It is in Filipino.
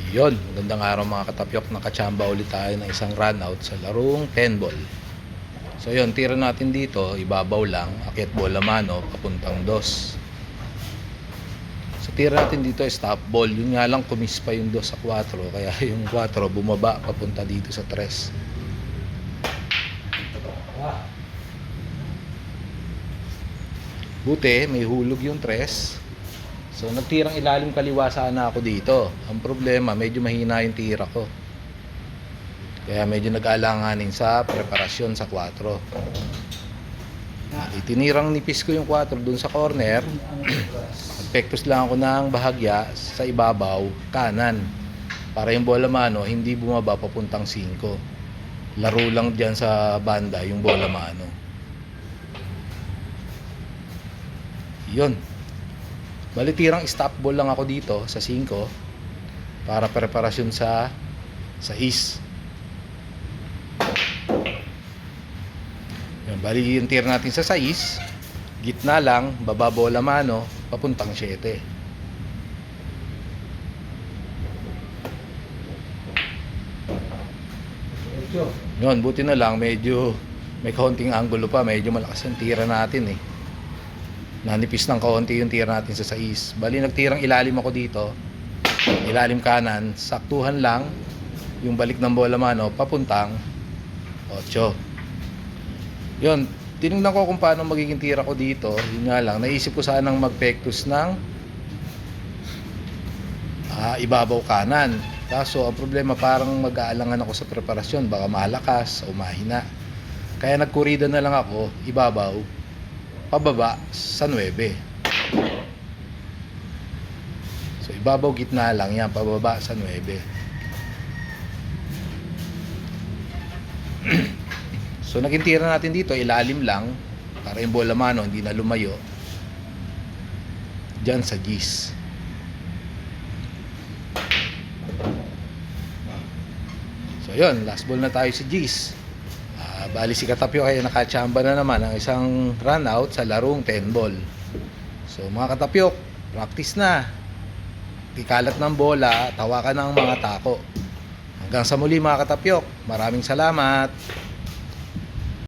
Yon, magandang araw mga katapyok. Nakachamba ulit tayo ng isang run out sa larong 10 ball. So yon, tira natin dito, ibabaw lang, akyat bola mano, papuntang dos. So tira natin dito, stop ball. Yun nga lang, kumis pa yung dos sa 4, kaya yung 4 bumaba papunta dito sa 3. Buti, may hulog yung 3. So nagtirang ilalim kaliwa sana ako dito. Ang problema, medyo mahina yung tira ko. Kaya medyo nag-alanganin sa preparasyon sa 4. Itinirang nipis ko yung 4 dun sa corner. Nagpektos lang ako ng bahagya sa ibabaw, kanan. Para yung bola mano hindi bumaba papuntang 5. Laro lang dyan sa banda yung bola mano. Yun. Bali tirang stop ball lang ako dito sa 5 para preparasyon sa is. Yan, bali yung tira natin sa 6, gitna lang, baba bola mano, papuntang 7. Yun, buti na lang medyo may kaunting angulo pa, medyo malakas ang tira natin eh. Nanipis ng kaunti yung tira natin sa 6. Bali nagtirang ilalim ako dito, ilalim kanan, saktuhan lang yung balik ng bola mano papuntang 8. Yun, tinignan ko kung paano magiging tira ko dito. Yun nga lang, naisip ko sanang magpektus ng ibabaw kanan. Kaso ang problema, parang mag-aalangan ako sa preparasyon, baka malakas o mahina. Kaya nagkurida na lang ako, ibabaw pababa sa 9. So ibabaw gitna lang yan, pababa sa 9. So naging tira natin dito, ilalim lang para yung bola mano hindi na lumayo dyan sa gis. So yun, last ball na tayo sa gis. Bali si Katapyok ay nakachamba na naman ang isang run out sa larong 10 ball. So mga Katapyok, practice na. Ikalat ng bola, tawakan ng mga tako. Hanggang sa muli mga Katapyok, maraming salamat.